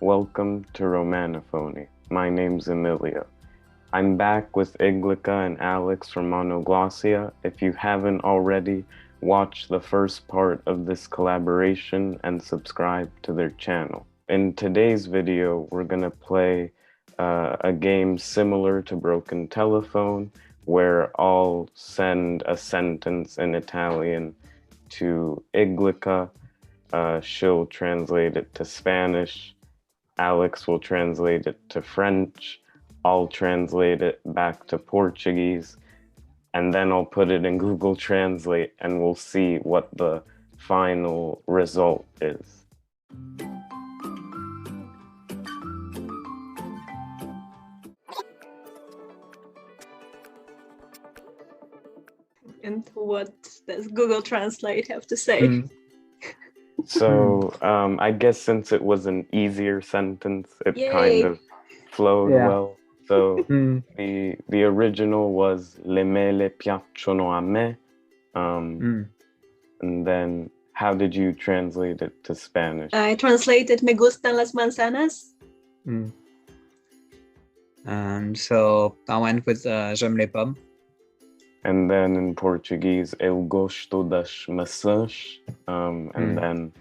welcome to Romanophonie. My name's Emilio. I'm back with Iglika and Alex from Monoglossia. If you haven't already, watch the first part of this collaboration and subscribe to their channel. In today's video, we're gonna play a game similar to Broken Telephone, where I'll send a sentence in Italian to Iglika. She'll translate it to Spanish. Alex will translate it to French. I'll translate it back to Portuguese. And then I'll put it in Google Translate and we'll see what the final result is. And what does Google Translate have to say? So I guess since it was an easier sentence, it Yay. kind of flowed well. So Mm. the original was Le mele piacciono a me. And then how did you translate it to Spanish? I translated Me gustan las manzanas. So I went with J'aime les pommes. And then in Portuguese, Eu gosto das maçãs. And then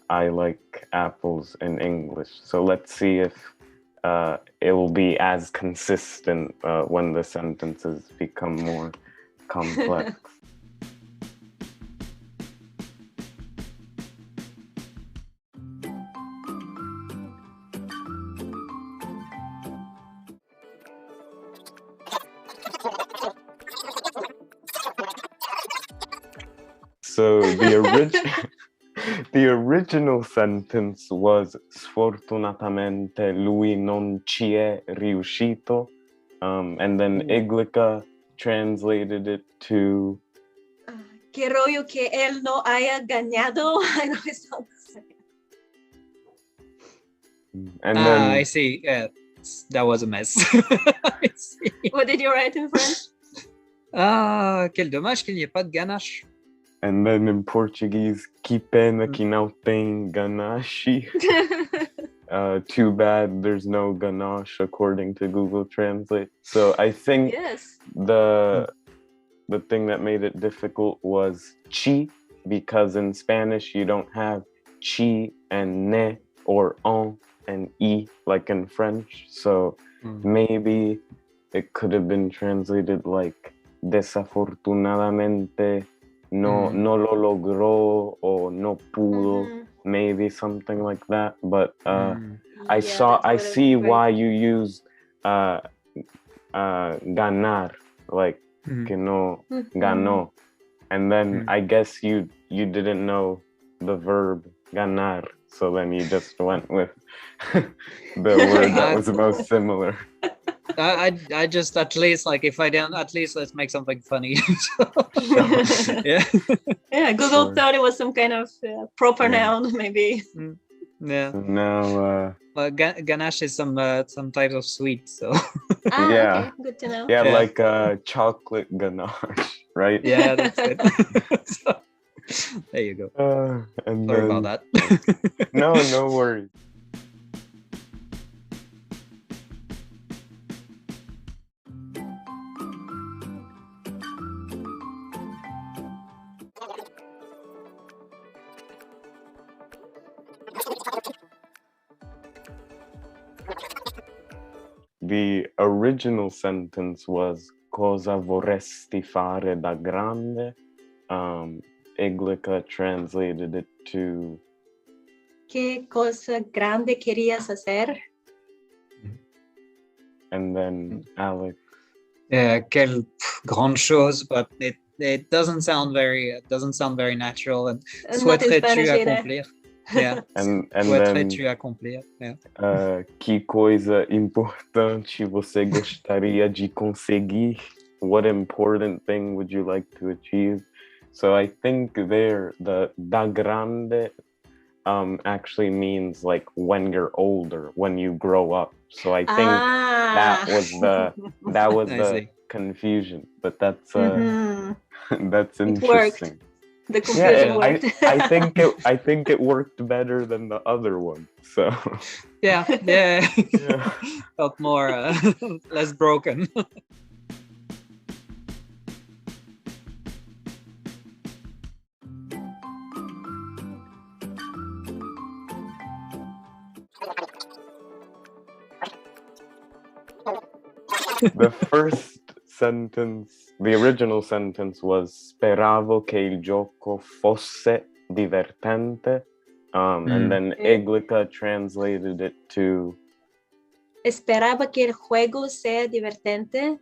I like apples in English. So let's see if it will be as consistent when the sentences become more complex. So the original sentence was Sfortunatamente lui non ci è riuscito. And then Iglika translated it to Que rollo que él no haya ganado. I know it's not the same. and then I see. Yeah, that was a mess. I see. What did you write in French? Quel dommage qu'il n'y ait pas de ganache. and then in Portuguese, que pena que não tem ganache. Too bad there's no ganache according to Google Translate. So I think Yes. the thing that made it difficult was chi, because in Spanish you don't have chi and ne or en and i like in French. So maybe it could have been translated like desafortunadamente no lo logró or no pudo, maybe something like that. But I see why you used ganar, like que no ganó, and then I guess you didn't know the verb ganar, so then you just went with the word that was most similar. I just, at least, like, if I don't, at least let's make something funny. Yeah. Yeah, Google Sure. thought it was some kind of proper noun, maybe. Yeah. So now Ganache is some type of sweet, so Yeah. Okay, good to know. yeah, Yeah. like chocolate ganache, right? yeah, that's good. So, there you go. And Sorry then, about that. no worries. The original sentence was Cosa vorresti fare da grande? Iglika translated it to ¿Qué cosa grande querías hacer? and then Alex. Yeah, quelle grande chose, but it doesn't sound very natural. And Not in souhaiterais-tu Spanish either. accomplir? Yeah. And then Souhaiterais-tu accomplir? Yeah. que coisa importante você gostaria de conseguir? What important thing would you like to achieve? So I think there the da grande actually means like when you're older, when you grow up. So I think that was I the see. confusion, but that's Mhm. that's It worked. interesting. The confusion Yeah, worked. I think it worked better than the other one. So Yeah. yeah. Felt more less broken. The first sentence, the original sentence was Speravo che il gioco fosse divertente. And then Iglika translated it to Esperaba que el juego sea divertente.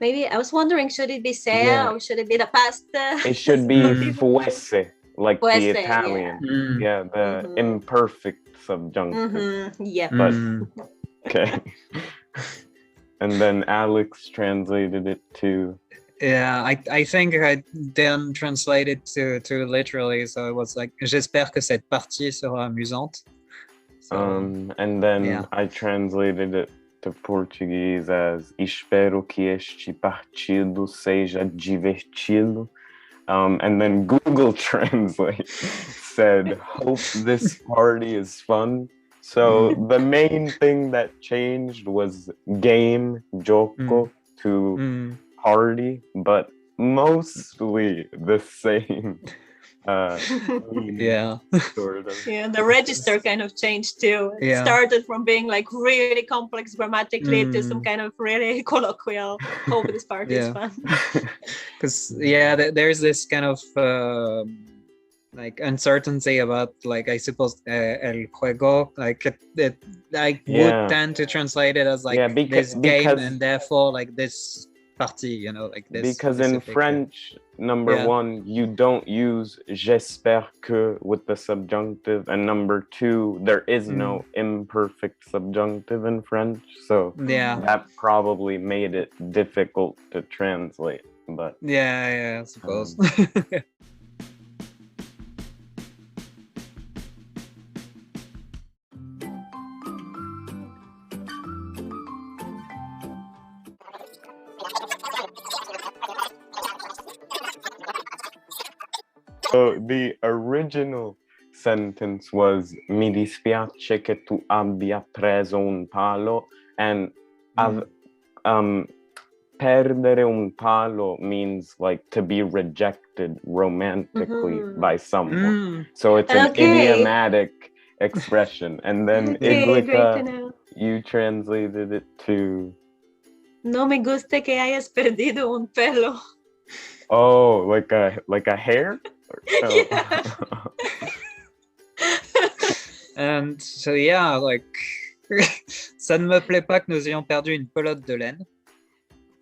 Maybe I was wondering, should it be sea Yeah. or should it be the past? it should be fuese, like Fuese, the yeah. Italian. Yeah, the Mhm. imperfect subjunctive. Yeah. But okay. And then Alex translated it to Yeah, I think I then translated to literally, so it was like j'espère que cette partie sera amusante. So, and then yeah. I translated it to Portuguese as espero que este partido seja divertido. And then Google Translate said, hope this party is fun. So the main thing that changed was game, joko, to party, but mostly the same. Yeah. Sort of. Yeah, the register kind of changed too. It Yeah. started from being like really complex grammatically to some kind of really colloquial. Hope this party is Yeah. fun. Because there's this kind of like uncertainty about, like, I suppose el juego, like I would tend to translate it as like this game, and therefore like this party, you know, like this. Because in French, number one, you don't use j'espère que with the subjunctive, and number two, there is no imperfect subjunctive in French, so that probably made it difficult to translate. But I suppose. So the original sentence was mi dispiace che tu abbia preso un palo, and perdere un palo means like to be rejected romantically by someone. So it's an idiomatic expression. And then Iglika, you translated it to No me gusta que hayas perdido un pelo. Oh, like a hair? Yeah. And so like ça ne me plaît pas que nous ayons perdu une pelote de laine.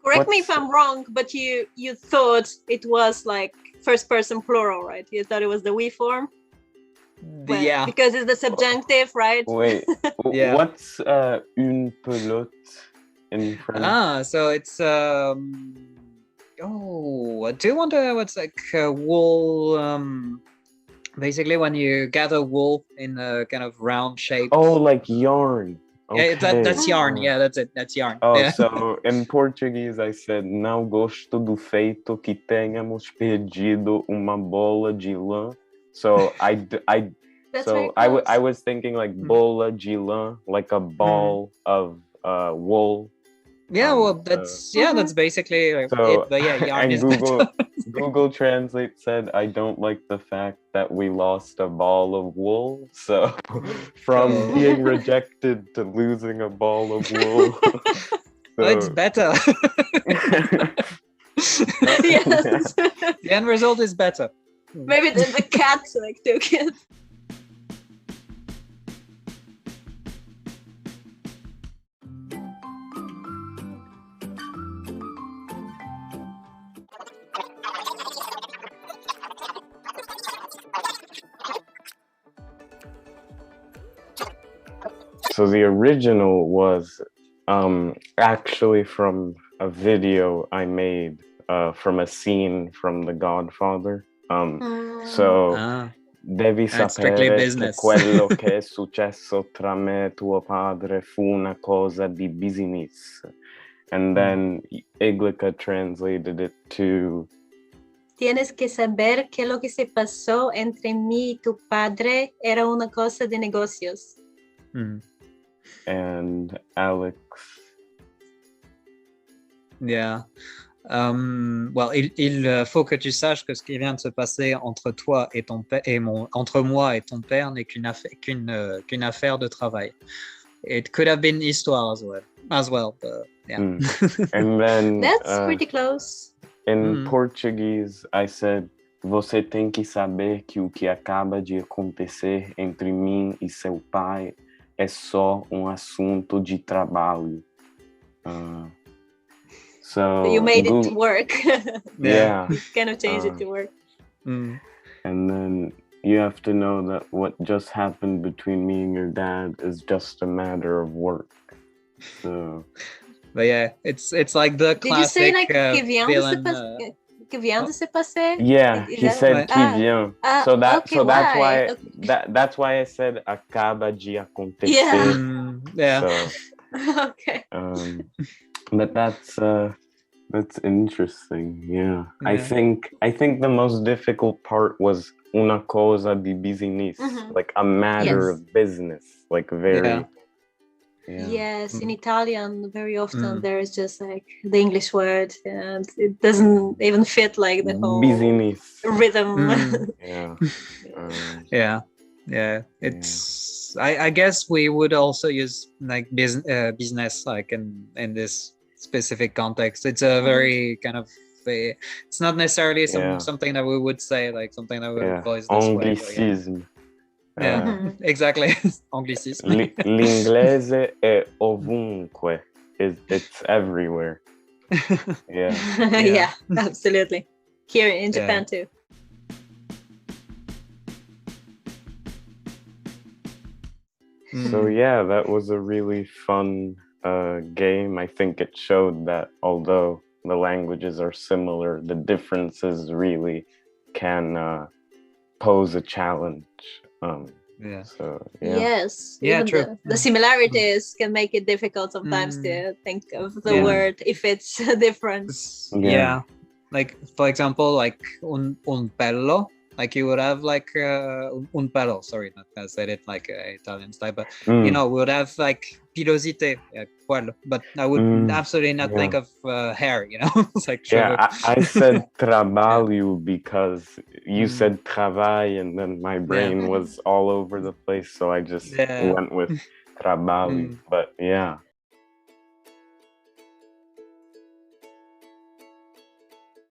Correct me if I'm wrong, but you thought it was like first person plural, right? You thought it was the we form? Yeah. Because it's the subjunctive, right? Wait. What's une pelote in French? So it's do you wonder what's like wool? Basically, when you gather wool in a kind of round shape. Oh, like yarn. Okay. Yeah, that's yarn. Yeah, that's it. That's yarn. Oh, so in Portuguese I said não gosto do feito que tenhamos perdido uma bola de lã. So I was thinking like bola de lã, like a ball of wool. Yeah, well, that's that's basically it. But yeah, yarn is Google Translate said, I don't like the fact that we lost a ball of wool. So from being rejected to losing a ball of wool. Well, it's better. Yes. The end result is better. Maybe the cat like took it. So the original was actually from a video I made from a scene from The Godfather. So devi sapere che quello che è successo tra me e tuo padre fu una cosa di business. And then Iglika translated it to Tienes que saber que lo que se pasó entre mí y tu padre era una cosa de negocios. And Alex. Yeah. Well, il faut que tu saches que ce qui vient de se passer entre toi et ton père entre moi et ton père n'est qu'une affaire de travail. It could have been histoire as well, but yeah. And then That's pretty close. In Portuguese, I said, você tem que saber que o que acaba de acontecer entre mim e seu pai é só assunto de trabalho. So you made it work. Yeah. You kind of changed it to work. And then you have to know that what just happened between me and your dad is just a matter of work. So... But yeah, it's like the classic. Did you say like que vient de se passer? Yeah, he said qui vient. So that's why I said acaba de acontecer. Yeah. So, okay. But that's interesting. Yeah. I think the most difficult part was una cosa de business, like a matter of business, like very. Yeah. Yeah. Yes, in Italian, very often there is just like the English word, and it doesn't even fit like the whole business rhythm. Yeah. It's. I guess we would also use like business like in this specific context. It's a very kind of. It's not necessarily something that we would say like something that we would voice this Anglicism. way. Yeah, exactly. Anglicism. L'inglese è ovunque. It's everywhere. Yeah, absolutely. Here in Japan too. So yeah, that was a really fun game. I think it showed that although the languages are similar, the differences really can pose a challenge. So yes, true. The similarities can make it difficult sometimes to think of the word if it's different. Yeah, like for example, like un pelo. Like you would have like un pelo. Sorry, not I said it like Italian style, but you know, we would have like pilosité, pelo. But I would absolutely not think of hair. You know, it's like I said trabalho because you said travail, and then my brain was all over the place, so I just went with trabalho. But yeah,